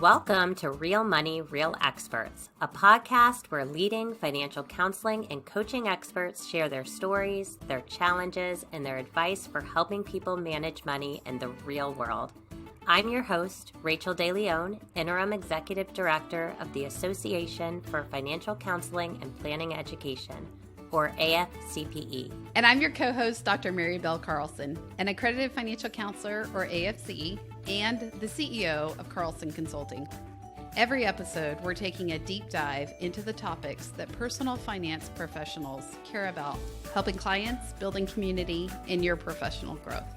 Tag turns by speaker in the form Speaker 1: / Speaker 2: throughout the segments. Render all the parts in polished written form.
Speaker 1: Welcome to Real Money, Real Experts, a podcast where leading financial counseling and coaching experts share their stories, their challenges, and their advice for helping people manage money in the real world. I'm your host, Rachel DeLeon, Interim Executive Director of the Association for Financial Counseling and Planning Education, or AFCPE.
Speaker 2: And I'm your co-host, Dr. Mary Bell Carlson, an accredited financial counselor, or AFC, and the CEO of Carlson Consulting. Every episode, we're taking a deep dive into the topics that personal finance professionals care about, helping clients, building community, and your professional growth.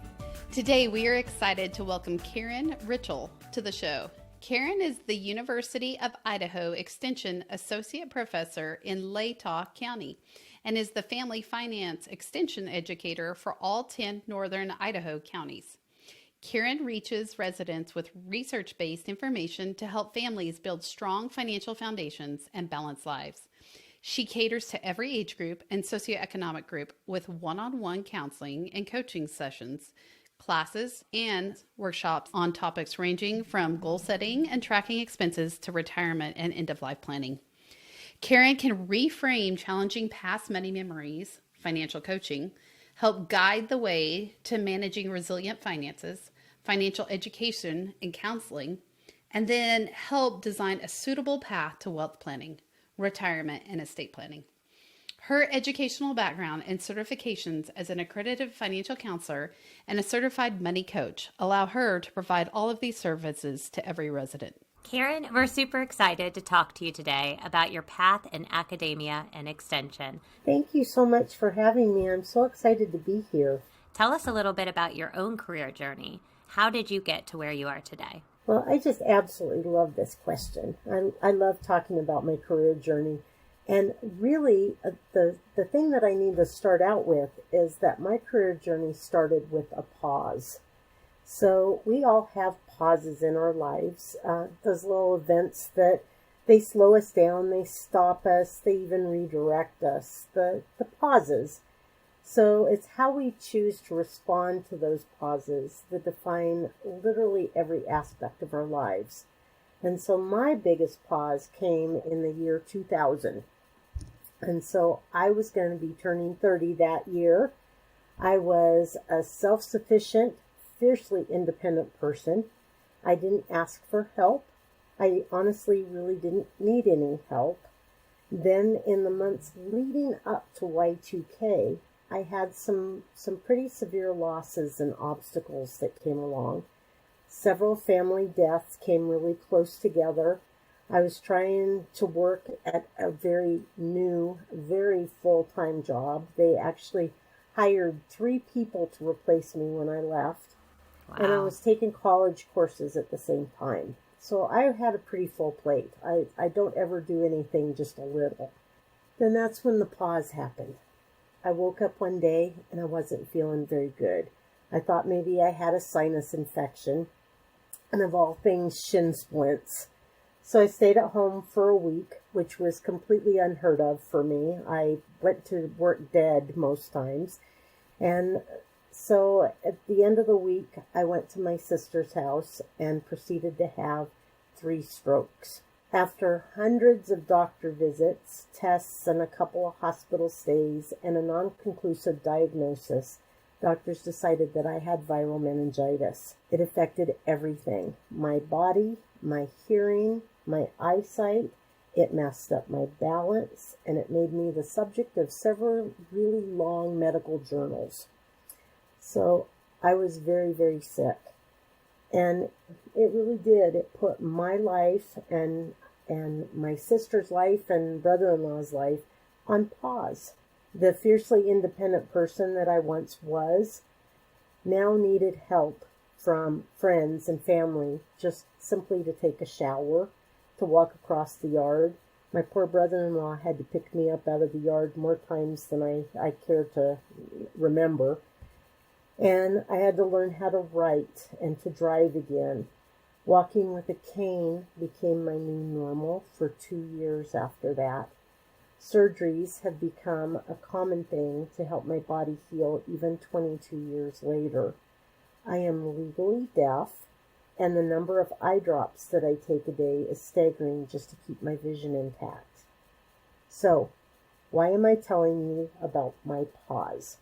Speaker 2: Today, we are excited to welcome Karen Richel to the show. Karen is the University of Idaho Extension Associate Professor in Latah County and is the Family Finance Extension Educator for all 10 northern Idaho counties. Karen reaches residents with research-based information to help families build strong financial foundations and balanced lives. She caters to every age group and socioeconomic group with one-on-one counseling and coaching sessions, classes, and workshops on topics ranging from goal setting and tracking expenses to retirement and end-of-life planning. Karen can reframe challenging past money memories, financial coaching, help guide the way to managing resilient finances, financial education and counseling, and then help design a suitable path to wealth planning, retirement, and estate planning. Her educational background and certifications as an accredited financial counselor and a certified money coach allow her to provide all of these services to every resident.
Speaker 1: Karen, we're super excited to talk to you today about your path in academia and extension.
Speaker 3: Thank you so much for having me. I'm so excited to be here.
Speaker 1: Tell us a little bit about your own career journey. How did you get to where you are today?
Speaker 3: Well, I just absolutely love this question. I love talking about my career journey. And really, the thing that I need to start out with is that my career journey started with a pause. So we all have pauses in our lives, those little events that they slow us down, they stop us, they even redirect us, the pauses. So it's how we choose to respond to those pauses that define literally every aspect of our lives. And so my biggest pause came in the year 2000. And so I was going to be turning 30 that year. I was a self-sufficient, fiercely independent person. I didn't ask for help. I honestly really didn't need any help. Then in the months leading up to Y2K, I had some pretty severe losses and obstacles that came along. Several family deaths came really close together. I was trying to work at a very new, very full-time job. They actually hired 3 people to replace me when I left. Wow. And I was taking college courses at the same time. So I had a pretty full plate. I don't ever do anything just a little. Then that's when the pause happened. I woke up one day and I wasn't feeling very good. I thought maybe I had a sinus infection, and of all things, shin splints. So I stayed at home for a week, which was completely unheard of for me. I went to work dead most times. And so at the end of the week, I went to my sister's house and proceeded to have 3 strokes. After hundreds of doctor visits, tests, and a couple of hospital stays, and a non-conclusive diagnosis, doctors decided that I had viral meningitis. It affected everything: my body, my hearing, my eyesight. It messed up my balance, and it made me the subject of several really long medical journals. So I was very, very sick. And it really did. It put my life and my sister's life and brother-in-law's life on pause. The fiercely independent person that I once was now needed help from friends and family, just simply to take a shower, to walk across the yard. My poor brother-in-law had to pick me up out of the yard more times than I care to remember. And I had to learn how to write and to drive again. Walking with a cane became my new normal for 2 years after that. Surgeries have become a common thing to help my body heal even 22 years later. I am legally deaf. And the number of eye drops that I take a day is staggering just to keep my vision intact. So, why am I telling you about my pause?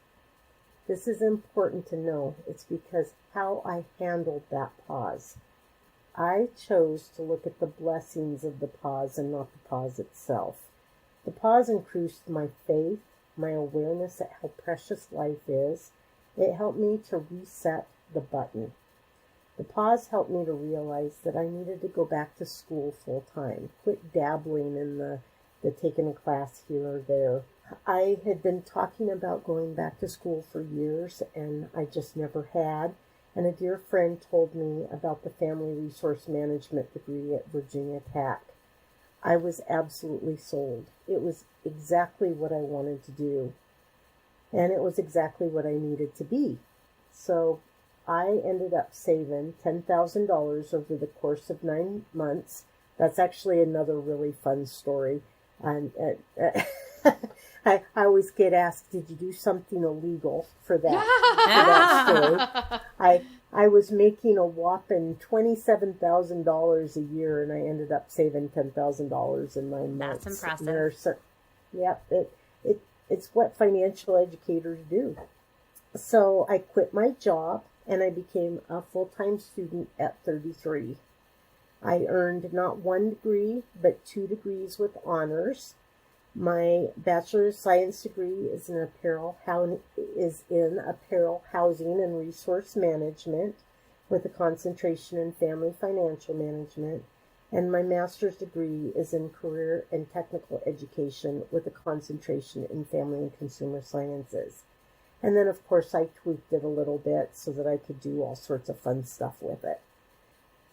Speaker 3: This is important to know. It's because how I handled that pause. I chose to look at the blessings of the pause and not the pause itself. The pause increased my faith, my awareness at how precious life is. It helped me to reset the button. The pause helped me to realize that I needed to go back to school full time, quit dabbling in the taking a class here or there. I had been talking about going back to school for years, and I just never had. And a dear friend told me about the Family Resource Management degree at Virginia Tech. I was absolutely sold. It was exactly what I wanted to do. And it was exactly what I needed to be. So I ended up saving $10,000 over the course of 9 months. That's actually another really fun story. And I always get asked, did you do something illegal for that story? I was making a whopping $27,000 a year, and I ended up saving $10,000 in 9 months.
Speaker 1: That's impressive.
Speaker 3: It's what financial educators do. So I quit my job, and I became a full-time student at 33. I earned not 1 degree, but 2 degrees with honors. My Bachelor of Science degree is in apparel housing and resource management with a concentration in family financial management. And my master's degree is in career and technical education with a concentration in family and consumer sciences. And then, of course, I tweaked it a little bit so that I could do all sorts of fun stuff with it.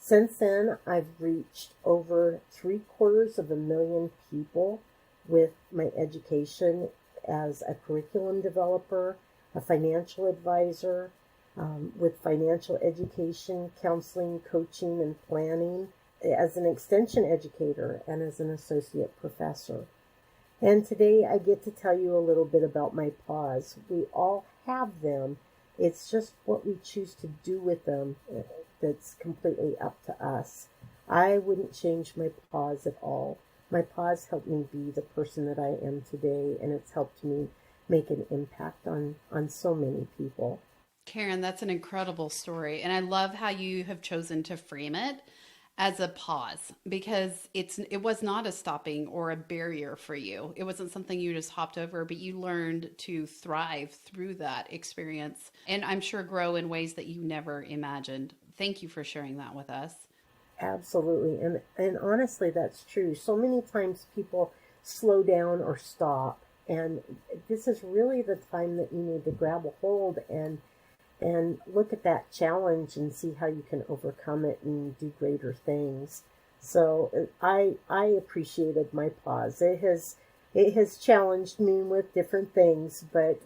Speaker 3: Since then, I've reached over 750,000 people with my education as a curriculum developer, a financial advisor, with financial education, counseling, coaching, and planning, as an extension educator, and as an associate professor. And today I get to tell you a little bit about my pause. We all have them. It's just what we choose to do with them that's completely up to us. I wouldn't change my pause at all. My pause helped me be the person that I am today, and it's helped me make an impact on so many people.
Speaker 2: Karen, that's an incredible story. And I love how you have chosen to frame it as a pause, because it was not a stopping or a barrier for you. It wasn't something you just hopped over, but you learned to thrive through that experience, and I'm sure grow in ways that you never imagined. Thank you for sharing that with us.
Speaker 3: Absolutely. And honestly, that's true. So many times people slow down or stop, and this is really the time that you need to grab a hold and look at that challenge and see how you can overcome it and do greater things. So I appreciated my pause. It has challenged me with different things, but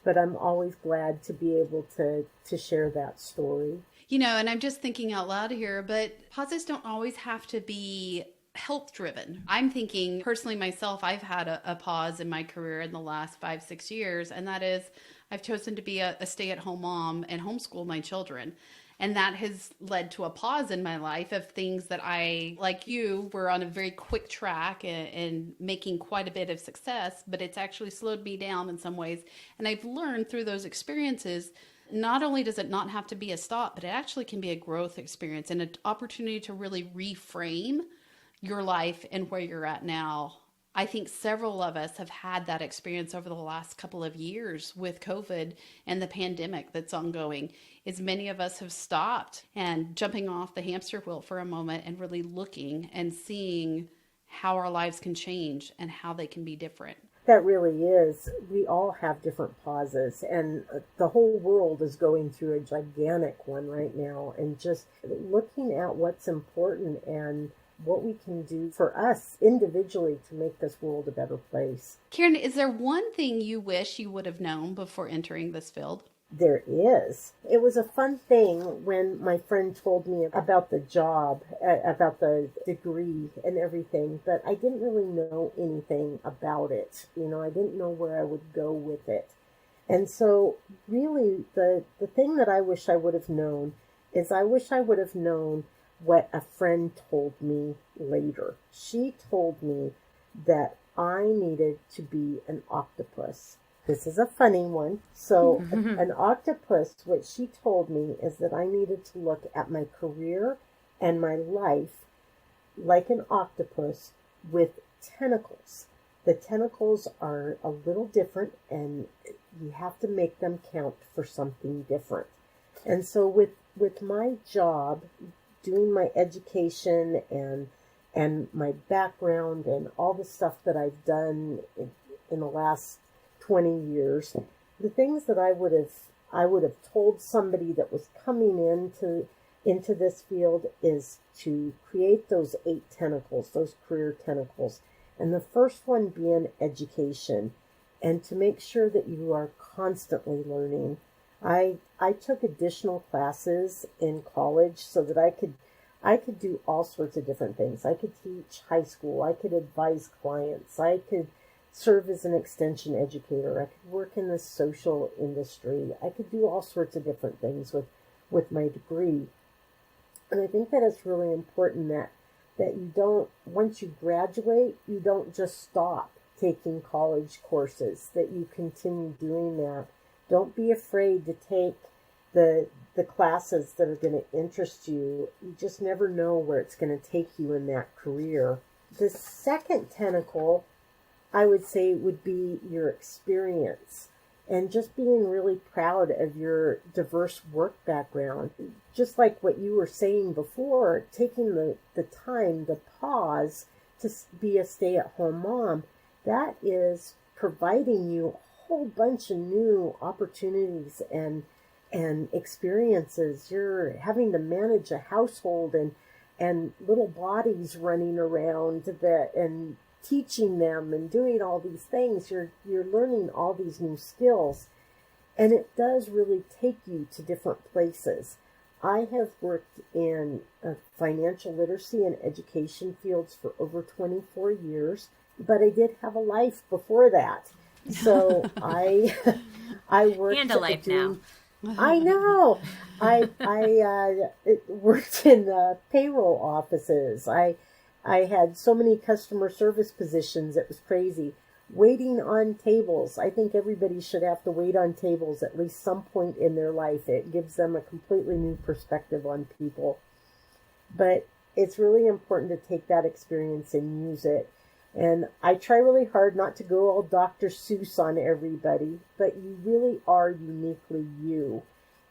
Speaker 3: I'm always glad to be able to share that story.
Speaker 2: You know, and I'm just thinking out loud here, but pauses don't always have to be health driven. I'm thinking personally myself, I've had a pause in my career in the last 5-6 years, and that is I've chosen to be a stay-at-home mom and homeschool my children. And that has led to a pause in my life of things that I, like you, were on a very quick track and making quite a bit of success, but it's actually slowed me down in some ways. And I've learned through those experiences, not only does it not have to be a stop, but it actually can be a growth experience and an opportunity to really reframe your life and where you're at now. I think several of us have had that experience over the last couple of years with COVID and the pandemic that's ongoing. Is many of us have stopped and jumping off the hamster wheel for a moment and really looking and seeing how our lives can change and how they can be different.
Speaker 3: That really is. We all have different pauses, and the whole world is going through a gigantic one right now, and just looking at what's important and what we can do for us individually to make this world a better place.
Speaker 2: Karen, is there one thing you wish you would have known before entering this field?
Speaker 3: There is. It was a fun thing when my friend told me about the job, about the degree and everything, but I didn't really know anything about it. You know, I didn't know where I would go with it. And so really the thing that I wish I would have known is I wish I would have known what a friend told me later. She told me that I needed to be an octopus. This is a funny one. So an octopus, what she told me is that I needed to look at my career and my life like an octopus with tentacles. The tentacles are a little different, and you have to make them count for something different. And so with my job, doing my education and my background and all the stuff that I've done in the last 20 years, the things that I would have told somebody that was coming into this field is to create those 8 tentacles, those career tentacles. And the first one being education, and to make sure that you are constantly learning. I took additional classes in college so that I could do all sorts of different things. I could teach high school. I could advise clients. I could serve as an extension educator. I could work in the social industry. I could do all sorts of different things with my degree. And I think that it's really important that you don't, once you graduate, you don't just stop taking college courses, that you continue doing that. Don't be afraid to take the classes that are going to interest you. You just never know where it's going to take you in that career. The second tentacle, I would say, would be your experience, and just being really proud of your diverse work background. Just like what you were saying before, taking the time, the pause to be a stay-at-home mom, that is providing you a whole bunch of new opportunities and experiences. You're having to manage a household and little bodies running around and teaching them and doing all these things. You're learning all these new skills, and it does really take you to different places. I have worked in financial literacy and education fields for over 24 years, but I did have a life before that. So I worked
Speaker 1: and a life now.
Speaker 3: I know. I worked in payroll offices. I had so many customer service positions, it was crazy. Waiting on tables. I think everybody should have to wait on tables at least some point in their life. It gives them a completely new perspective on people. But it's really important to take that experience and use it. And I try really hard not to go all Dr. Seuss on everybody, but you really are uniquely you.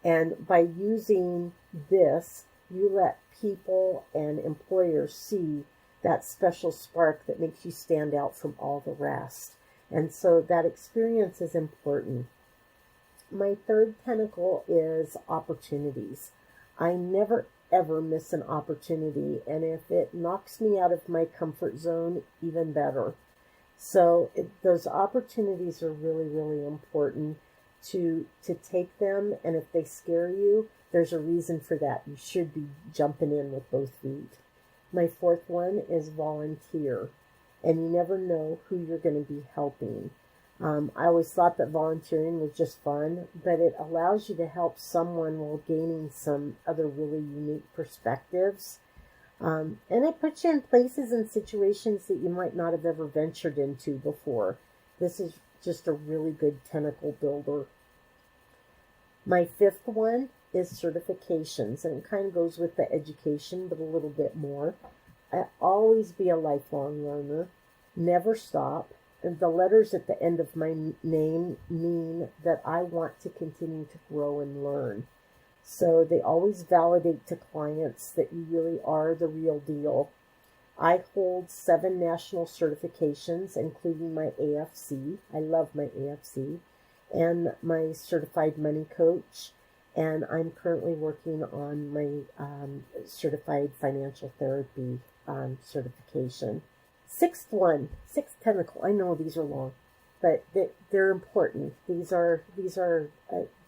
Speaker 3: And by using this, you let people and employers see that special spark that makes you stand out from all the rest. And so that experience is important. My third tentacle is opportunities. I never ever miss an opportunity, and if it knocks me out of my comfort zone, even better. So those opportunities are really, really important to take them, and if they scare you, there's a reason for that. You should be jumping in with both feet. My fourth one is volunteer, and you never know who you're going to be helping. I always thought that volunteering was just fun, but it allows you to help someone while gaining some other really unique perspectives. And it puts you in places and situations that you might not have ever ventured into before. This is just a really good tentacle builder. My fifth one is certifications, and it kind of goes with the education, but a little bit more. I always be a lifelong learner, never stop. And the letters at the end of my name mean that I want to continue to grow and learn. So they always validate to clients that you really are the real deal. I hold 7 national certifications, including my AFC. I love my AFC. And my certified money coach. And I'm currently working on my certified financial therapy certification. Sixth tentacle. I know these are long, but they're important. These are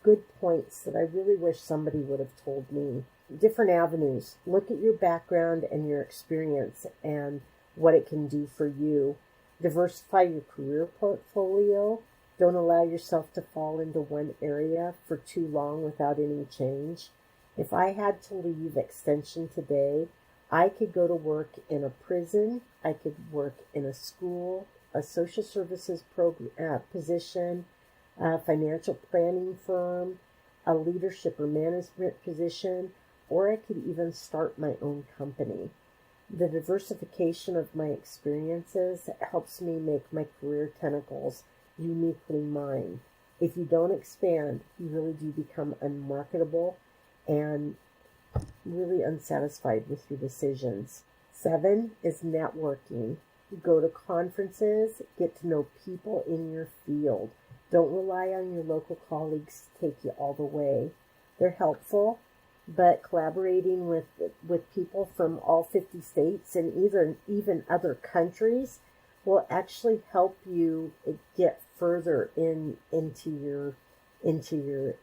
Speaker 3: good points that I really wish somebody would have told me. Different avenues. Look at your background and your experience and what it can do for you. Diversify your career portfolio. Don't allow yourself to fall into one area for too long without any change. If I had to leave Extension today, I could go to work in a prison, I could work in a school, a social services position, a financial planning firm, a leadership or management position, or I could even start my own company. The diversification of my experiences helps me make my career tentacles uniquely mine. If you don't expand, you really do become unmarketable and really unsatisfied with your decisions. 7 is networking. Go to conferences, get to know people in your field. Don't rely on your local colleagues to take you all the way. They're helpful, but collaborating with people from all 50 states and even other countries will actually help you get further into your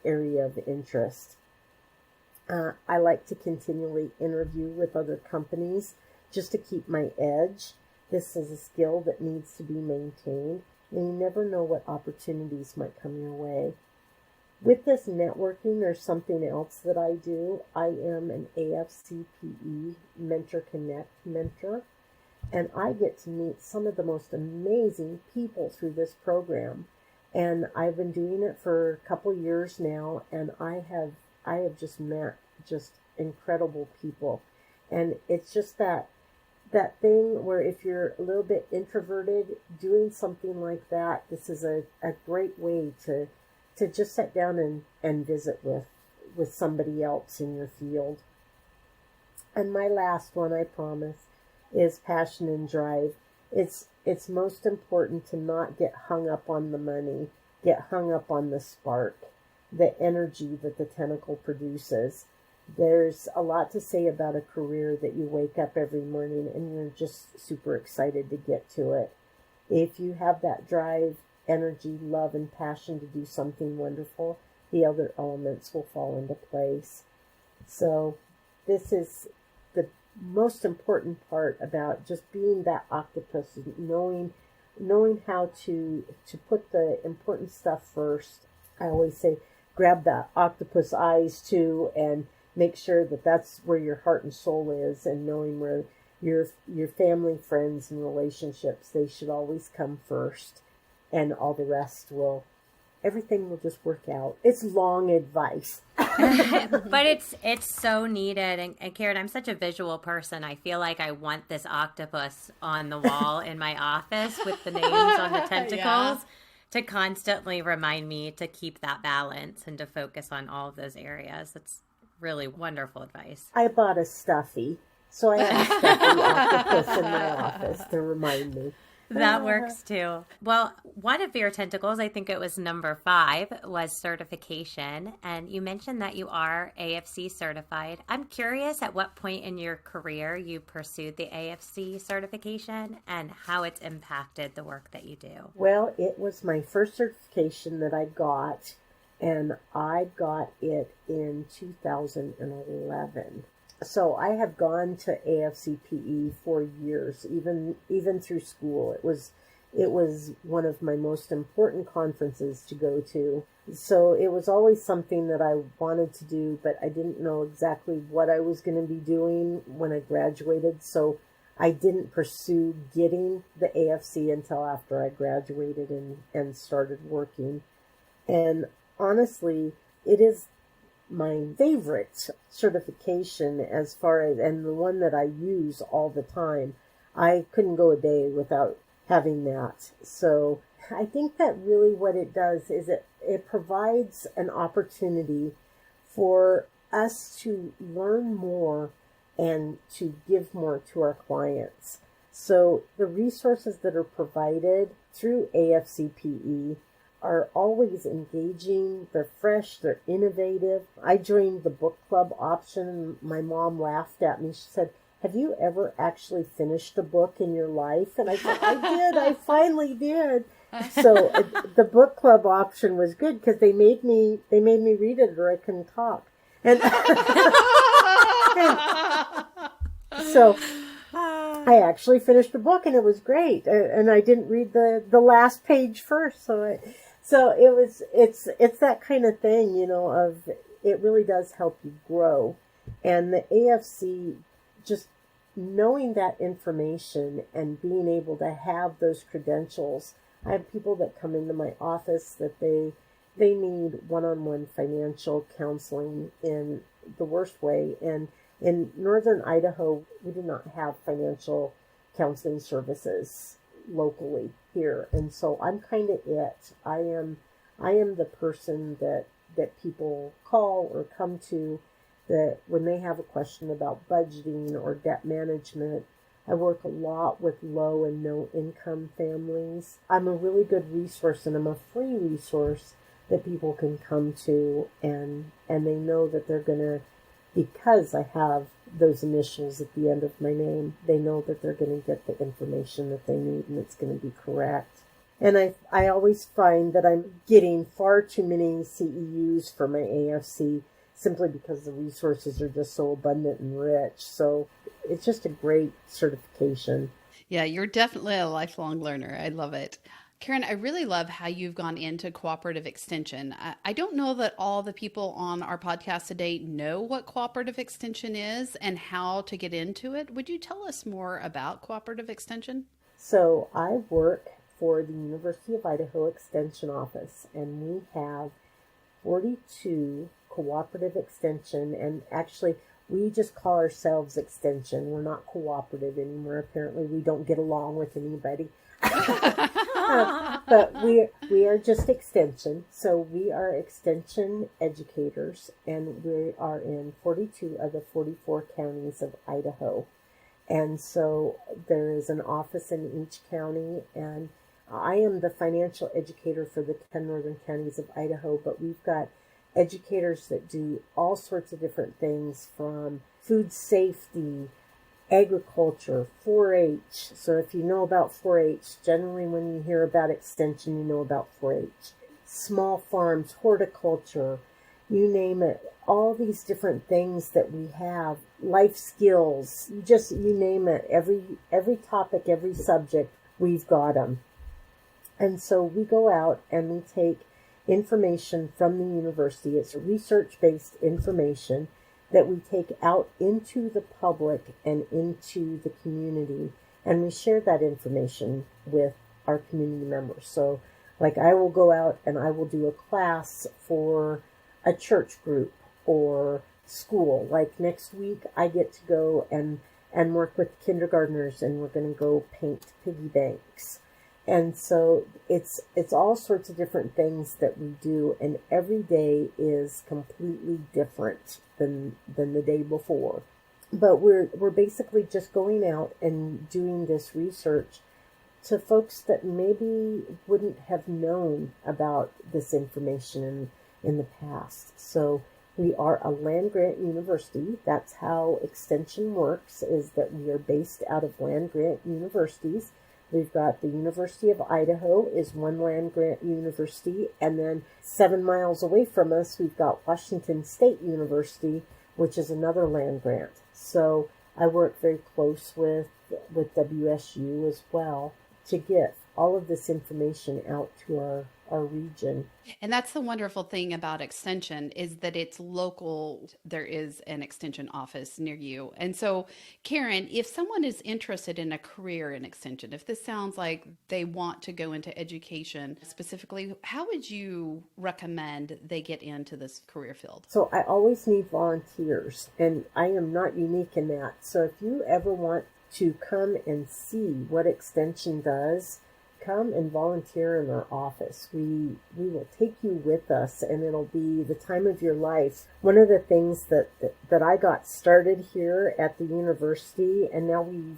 Speaker 3: area of interest. I like to continually interview with other companies just to keep my edge. This is a skill that needs to be maintained, and you never know what opportunities might come your way. With this networking, there's something else that I do. I am an AFCPE MentorConnect mentor, and I get to meet some of the most amazing people through this program. And I've been doing it for a couple years now, and I have just met just incredible people. And it's just that thing where if you're a little bit introverted, doing something like that, this is a great way to just sit down and visit with somebody else in your field. And my last one, I promise, is passion and drive. It's most important to not get hung up on the money, get hung up on the spark, the energy that the tentacle produces. There's a lot to say about a career that you wake up every morning and you're just super excited to get to it. If you have that drive, energy, love, and passion to do something wonderful, the other elements will fall into place. So this is the most important part about just being that octopus, knowing how to put the important stuff first. I always say, grab the octopus eyes too, and make sure that that's where your heart and soul is, and knowing where your family, friends, and relationships, they should always come first, and all the rest everything will just work out. It's long advice.
Speaker 1: But it's so needed. And Karen, I'm such a visual person. I feel like I want this octopus on the wall in my office with the names on the tentacles to constantly remind me to keep that balance and to focus on all of those areas. That's really wonderful advice.
Speaker 3: I bought a stuffy, so I have a stuffy octopus in my office to remind me.
Speaker 1: That works too. Well, one of your tentacles, I think it was number 5, was certification. And you mentioned that you are AFC certified. I'm curious at what point in your career you pursued the AFC certification and how it's impacted the work that you do.
Speaker 3: Well, it was my first certification that I got, and I got it in 2011. So I have gone to AFCPE for years, even through school. It was one of my most important conferences to go to. So it was always something that I wanted to do, but I didn't know exactly what I was going to be doing when I graduated. So I didn't pursue getting the AFC until after I graduated and started working. And honestly, it is my favorite certification as far as, and the one that I use all the time. I couldn't go a day without having that. So I think that really what it does is it provides an opportunity for us to learn more and to give more to our clients. So the resources that are provided through AFCPE are always engaging, they're fresh, they're innovative. I joined the book club option, and my mom laughed at me. She said, "Have you ever actually finished a book in your life?" And I said, "I did, I finally did." So the book club option was good because they made me read it or I couldn't talk. And so I actually finished the book and it was great. And I didn't read the last page first. So it's that kind of thing, of it really does help you grow. And the AFC, just knowing that information and being able to have those credentials. I have people that come into my office that they need one-on-one financial counseling in the worst way. And in northern Idaho, we do not have financial counseling services locally here. And so I'm kind of it. I am the person that people call or come to, that when they have a question about budgeting or debt management. I work a lot with low and no income families. I'm a really good resource, and I'm a free resource that people can come to, and they know that they're going to, because I have those initials at the end of my name, they know that they're going to get the information that they need, and it's going to be correct. And I always find that I'm getting far too many CEUs for my AFC, simply because the resources are just so abundant and rich. So it's just a great certification.
Speaker 2: Yeah, you're definitely a lifelong learner. I love it. Karen, I really love how you've gone into Cooperative Extension. I don't know that all the people on our podcast today know what Cooperative Extension is and how to get into it. Would you tell us more about Cooperative Extension?
Speaker 3: So I work for the University of Idaho Extension Office, and we have 42 Cooperative Extension, and actually we just call ourselves Extension. We're not cooperative anymore. Apparently we don't get along with anybody. But we are just Extension. So we are Extension educators, and we are in 42 of the 44 counties of Idaho. And so there is an office in each county, and I am the financial educator for the 10 northern counties of Idaho, but we've got educators that do all sorts of different things, from food safety, agriculture, 4-H. So if you know about 4-H, generally when you hear about Extension, you know about 4-H. Small farms, horticulture, you name it. All these different things that we have, life skills, you name it. Every topic, every subject, we've got them. And so we go out and we take information from the university. It's research-based information that we take out into the public and into the community, and we share that information with our community members. So like I will go out and I will do a class for a church group or school. Like next week I get to go and work with kindergartners, and we're going to go paint piggy banks. And so it's all sorts of different things that we do, and every day is completely different than the day before. But we're basically just going out and doing this research to folks that maybe wouldn't have known about this information in the past. So we are a land-grant university. That's how Extension works, is that we are based out of land-grant universities. We've got the University of Idaho is one land-grant university, and then 7 miles away from us, we've got Washington State University, which is another land-grant. So I work very close with WSU as well to get all of this information out to our region.
Speaker 2: And that's the wonderful thing about Extension, is that it's local. There is an Extension office near you. And so, Karen, if someone is interested in a career in Extension, if this sounds like they want to go into education specifically, how would you recommend they get into this career field?
Speaker 3: So I always need volunteers, and I am not unique in that. So if you ever want to come and see what Extension does, come and volunteer in our office. We will take you with us, and it'll be the time of your life. One of the things that I got started here at the university, and now we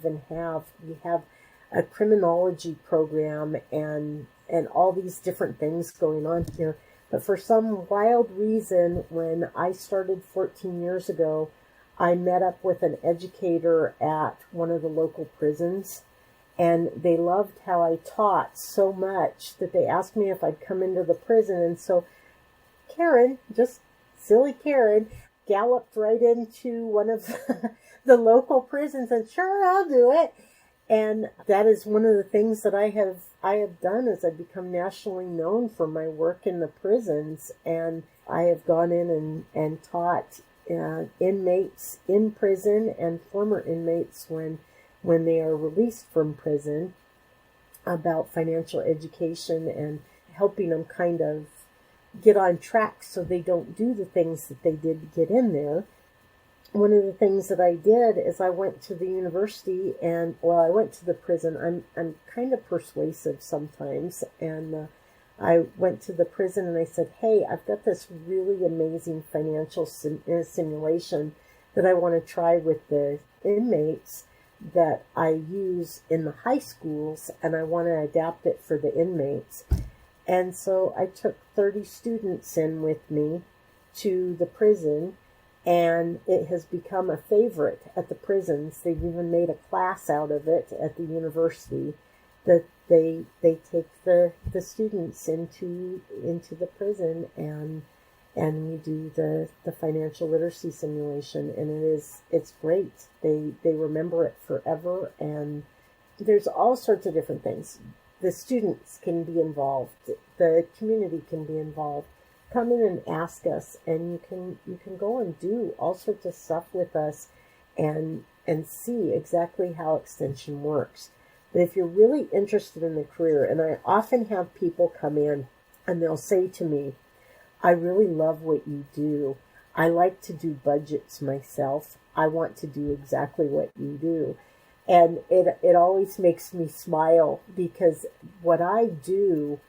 Speaker 3: have a criminology program and all these different things going on here. But for some wild reason, when I started 14 years ago, I met up with an educator at one of the local prisons. And they loved how I taught so much that they asked me if I'd come into the prison. And so Karen, just silly Karen, galloped right into one of the local prisons and, sure, I'll do it. And that is one of the things that I have done is I've become nationally known for my work in the prisons, and I have gone in and taught inmates in prison and former inmates when they are released from prison about financial education and helping them kind of get on track so they don't do the things that they did to get in there. One of the things that I did is I went to the university I went to the prison. I'm kind of persuasive sometimes, and I went to the prison and I said, hey, I've got this really amazing financial simulation that I want to try with the inmates that I use in the high schools, and I want to adapt it for the inmates. And so I took 30 students in with me to the prison, and it has become a favorite at the prisons. They've even made a class out of it at the university that they take the students into the prison, and we do the financial literacy simulation, and it's great. They remember it forever, and there's all sorts of different things. The students can be involved, the community can be involved. Come in and ask us, and you can go and do all sorts of stuff with us and see exactly how extension works. But if you're really interested in the career, and I often have people come in and they'll say to me, I really love what you do. I like to do budgets myself. I want to do exactly what you do. And it always makes me smile, because what I do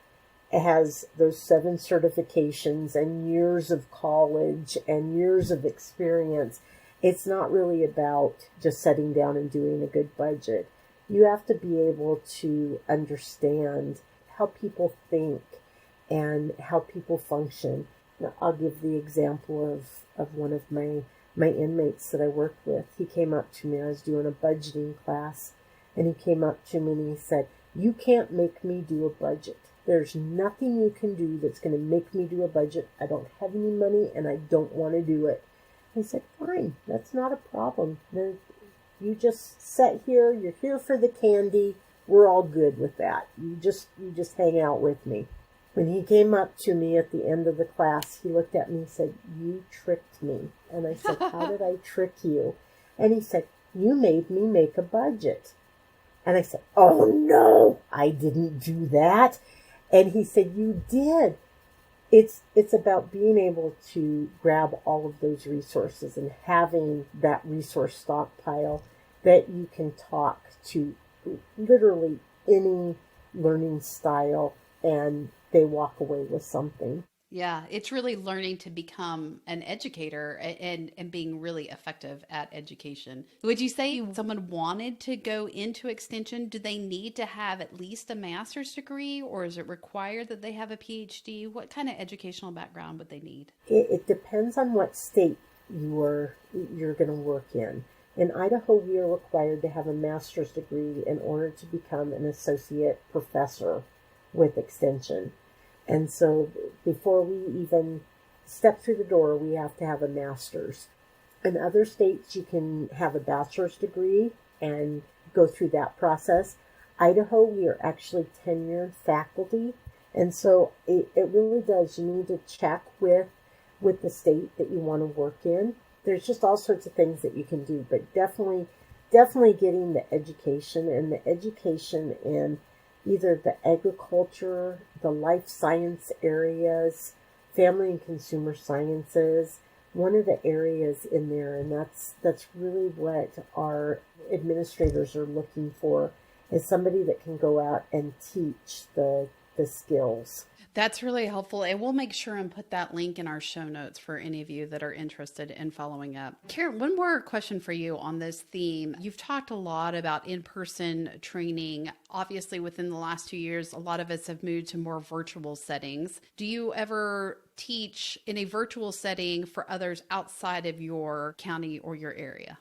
Speaker 3: has those 7 certifications and years of college and years of experience. It's not really about just sitting down and doing a good budget. You have to be able to understand how people think and how people function. Now, I'll give the example of one of my inmates that I worked with. He came up to me, I was doing a budgeting class, and he came up to me and he said, you can't make me do a budget. There's nothing you can do that's going to make me do a budget. I don't have any money and I don't want to do it. I said, fine, that's not a problem. You just sit here, you're here for the candy. We're all good with that. You just hang out with me. When he came up to me at the end of the class, he looked at me and said, you tricked me. And I said, how did I trick you? And he said, you made me make a budget. And I said, oh no, I didn't do that. And he said, you did. It's about being able to grab all of those resources and having that resource stockpile that you can talk to literally any learning style, and they walk away with something.
Speaker 2: Yeah, it's really learning to become an educator and being really effective at education. Would you say if someone wanted to go into extension, do they need to have at least a master's degree, or is it required that they have a PhD? What kind of educational background would they need?
Speaker 3: It depends on what state you're going to work in. In Idaho, we are required to have a master's degree in order to become an associate professor with extension. And so before we even step through the door, we have to have a master's. In other states, you can have a bachelor's degree and go through that process. Idaho, we are actually tenured faculty. And so it really does. You need to check with the state that you want to work in. There's just all sorts of things that you can do, but definitely getting the education, and the education in either the agriculture, the life science areas, family and consumer sciences, one of the areas in there, and that's really what our administrators are looking for, is somebody that can go out and teach the skills.
Speaker 2: That's really helpful. And we'll make sure and put that link in our show notes for any of you that are interested in following up. Karen, one more question for you on this theme. You've talked a lot about in-person training. Obviously, within the last 2 years, a lot of us have moved to more virtual settings. Do you ever teach in a virtual setting for others outside of your county or your area?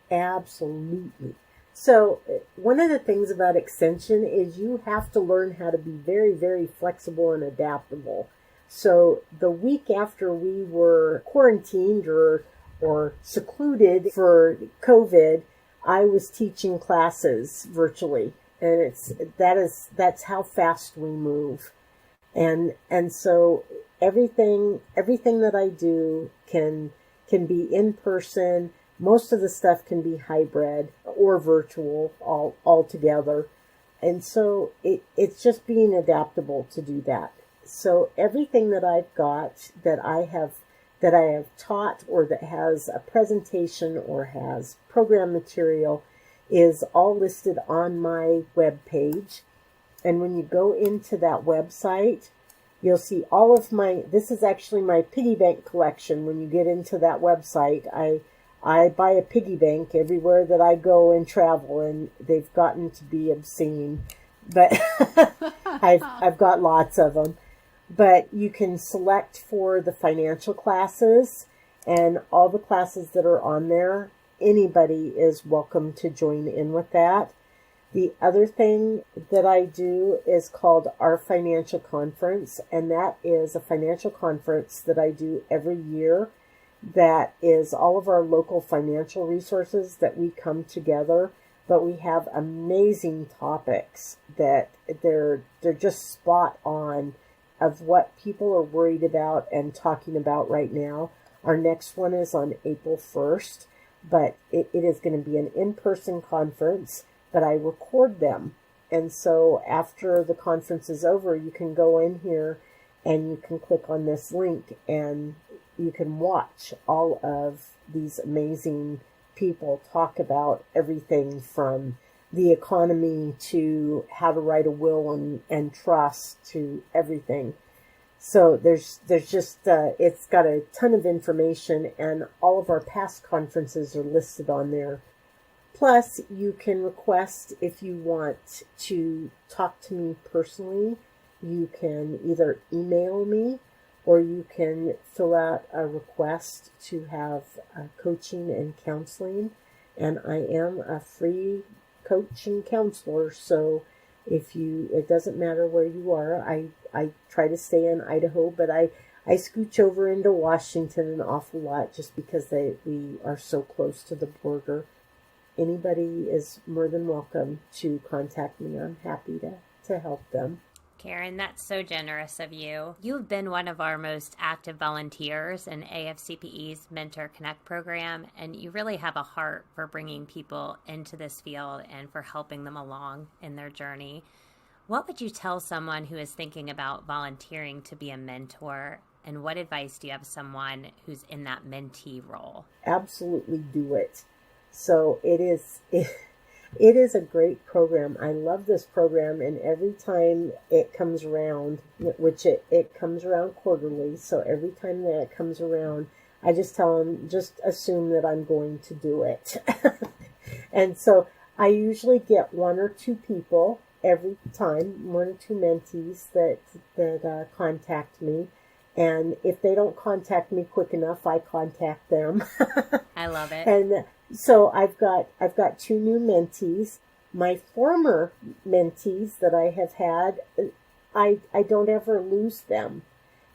Speaker 3: Absolutely. So one of the things about extension is you have to learn how to be very, very flexible and adaptable. So the week after we were quarantined or secluded for COVID, I was teaching classes virtually, and that's how fast we move. And so everything that I do can be in person. Most of the stuff can be hybrid or virtual all together. And so it's just being adaptable to do that. So everything that I've got that I have taught, or that has a presentation or has program material, is all listed on my web page. And when you go into that website, you'll see all of this is actually my piggy bank collection. When you get into that website, I buy a piggy bank everywhere that I go and travel, and they've gotten to be obscene, but I've got lots of them. But you can select for the financial classes, and all the classes that are on there, anybody is welcome to join in with that. The other thing that I do is called our financial conference, and that is a financial conference that I do every year. That is all of our local financial resources that we come together, but we have amazing topics that they're just spot on of what people are worried about and talking about right now. Our next one is on April 1st, but it is going to be an in-person conference, but I record them. And so after the conference is over, you can go in here and you can click on this link and you can watch all of these amazing people talk about everything from the economy to how to write a will and trust to everything. So there's just, it's got a ton of information, and all of our past conferences are listed on there. Plus, you can request, if you want to talk to me personally, you can either email me, or you can fill out a request to have coaching and counseling. And I am a free coach and counselor, so it doesn't matter where you are. I try to stay in Idaho, but I scooch over into Washington an awful lot just because we are so close to the border. Anybody is more than welcome to contact me. I'm happy to help them.
Speaker 1: Karen, that's so generous of you. You've been one of our most active volunteers in AFCPE's MentorConnect program, and you really have a heart for bringing people into this field and for helping them along in their journey. What would you tell someone who is thinking about volunteering to be a mentor, and what advice do you have someone who's in that mentee role?
Speaker 3: Absolutely do it. So it is a great program. I love this program, and every time it comes around, which it comes around quarterly, so every time that it comes around, I just tell them, just assume that I'm going to do it. And so I usually get one or two people every time, one or two mentees that contact me. And if they don't contact me quick enough, I contact them.
Speaker 1: I love it.
Speaker 3: And so I've got two new mentees. My former mentees that I have had, I don't ever lose them.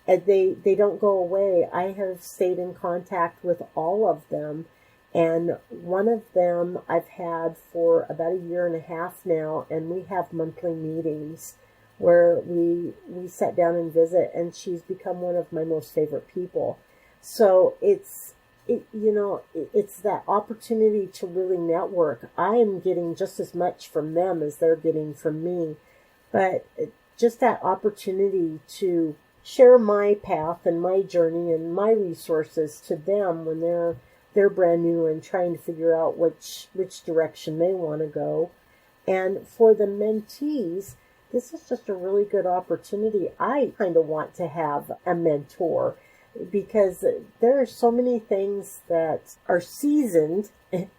Speaker 3: And they don't go away. I have stayed in contact with all of them. And one of them I've had for about a year and a half now, and we have monthly meetings where we sit down and visit, and she's become one of my most favorite people. So it's that opportunity to really network. I am getting just as much from them as they're getting from me, but just that opportunity to share my path and my journey and my resources to them when they're brand new and trying to figure out which direction they want to go. And for the mentees, this is just a really good opportunity. I kind of want to have a mentor because there are so many things that are seasoned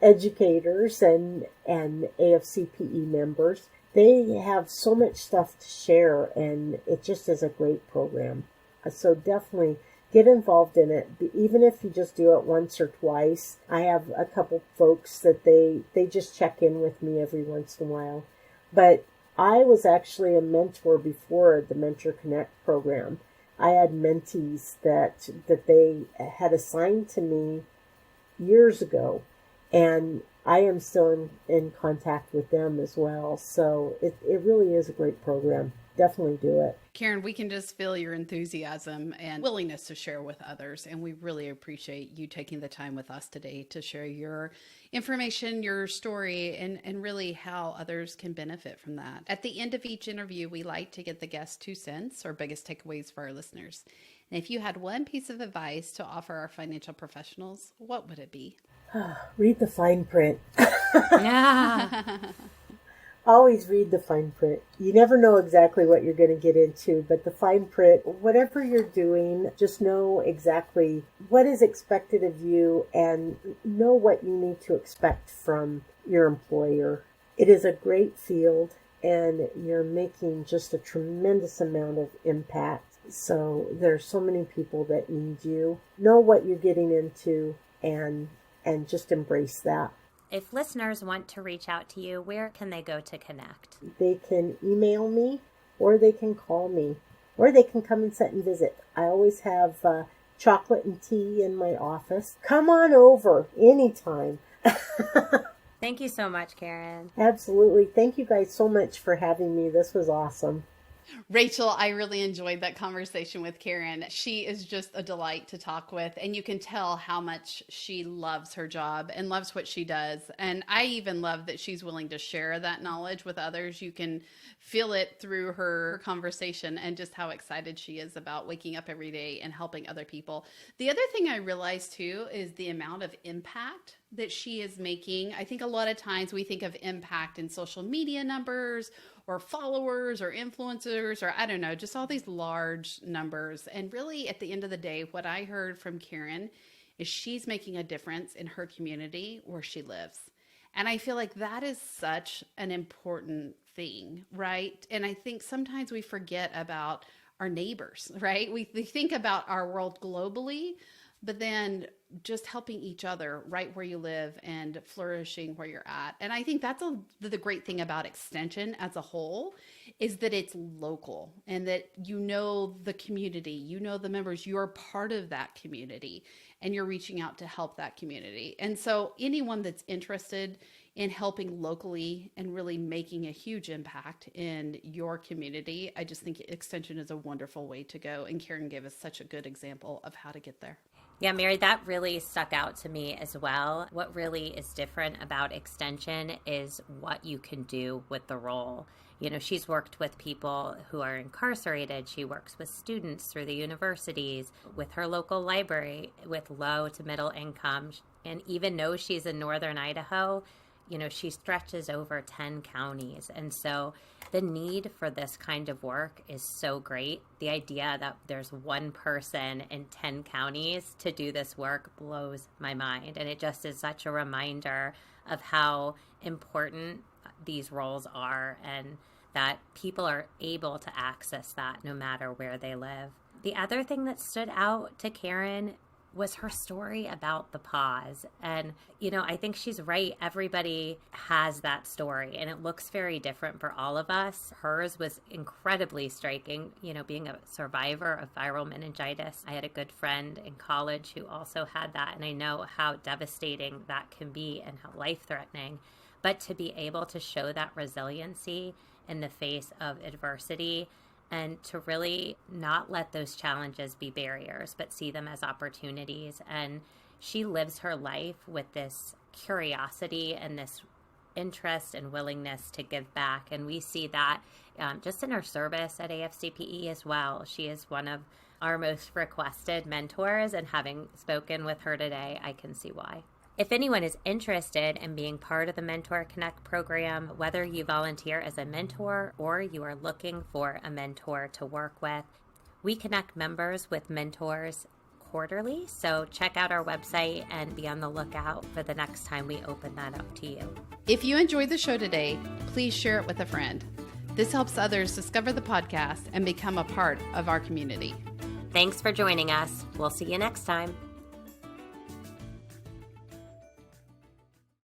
Speaker 3: educators and AFCPE members. They have so much stuff to share, and it just is a great program. So definitely get involved in it, even if you just do it once or twice. I have a couple folks that they just check in with me every once in a while. But I was actually a mentor before the MentorConnect program. I had mentees that they had assigned to me years ago, and I am still in contact with them as well. So it really is a great program. Definitely do it.
Speaker 2: Karen, we can just feel your enthusiasm and willingness to share with others. And we really appreciate you taking the time with us today to share your information, your story, and really how others can benefit from that. At the end of each interview, we like to get the guest's 2 cents or biggest takeaways for our listeners. And if you had one piece of advice to offer our financial professionals, what would it be?
Speaker 3: Read the fine print.
Speaker 1: Yeah.
Speaker 3: Always read the fine print. You never know exactly what you're going to get into, but the fine print, whatever you're doing, just know exactly what is expected of you and know what you need to expect from your employer. It is a great field and you're making just a tremendous amount of impact. So there's so many people that need you. Know what you're getting into and just embrace that.
Speaker 1: If listeners want to reach out to you, where can they go to connect?
Speaker 3: They can email me, or they can call me, or they can come and sit and visit. I always have chocolate and tea in my office. Come on over anytime.
Speaker 1: Thank you so much, Karen.
Speaker 3: Absolutely. Thank you guys so much for having me. This was awesome.
Speaker 2: Rachel, I really enjoyed that conversation with Karen. She is just a delight to talk with, and you can tell how much she loves her job and loves what she does. And I even love that she's willing to share that knowledge with others. You can feel it through her conversation and just how excited she is about waking up every day and helping other people. The other thing I realized too is the amount of impact that she is making. I think a lot of times we think of impact in social media numbers or followers or influencers or I don't know, just all these large numbers. And really at the end of the day, what I heard from Karen is she's making a difference in her community where she lives. And I feel like that is such an important thing, right? And I think sometimes we forget about our neighbors, right? We think about our world globally, but then just helping each other right where you live and flourishing where you're at. And I think that's the great thing about Extension as a whole is that it's local and that you know the community, you know the members, you're part of that community and you're reaching out to help that community. And so anyone that's interested in helping locally and really making a huge impact in your community, I just think Extension is a wonderful way to go. And Karen gave us such a good example of how to get there.
Speaker 1: Yeah, Mary, that really stuck out to me as well. What really is different about Extension is what you can do with the role. You know, she's worked with people who are incarcerated. She works with students through the universities, with her local library, with low to middle income. And even though she's in northern Idaho, you know, she stretches over 10 counties. And so the need for this kind of work is so great. The idea that there's one person in 10 counties to do this work blows my mind. And it just is such a reminder of how important these roles are and that people are able to access that no matter where they live. The other thing that stood out to Karen was her story about the pause. And, you know, I think she's right. Everybody has that story and it looks very different for all of us. Hers was incredibly striking, you know, being a survivor of viral meningitis. I had a good friend in college who also had that. And I know how devastating that can be and how life-threatening. But to be able to show that resiliency in the face of adversity and to really not let those challenges be barriers, but see them as opportunities. And she lives her life with this curiosity and this interest and willingness to give back. And we see that just in her service at AFCPE as well. She is one of our most requested mentors, and having spoken with her today, I can see why. If anyone is interested in being part of the MentorConnect program, whether you volunteer as a mentor or you are looking for a mentor to work with, we connect members with mentors quarterly. So check out our website and be on the lookout for the next time we open that up to you.
Speaker 2: If you enjoyed the show today, please share it with a friend. This helps others discover the podcast and become a part of our community.
Speaker 1: Thanks for joining us. We'll see you next time.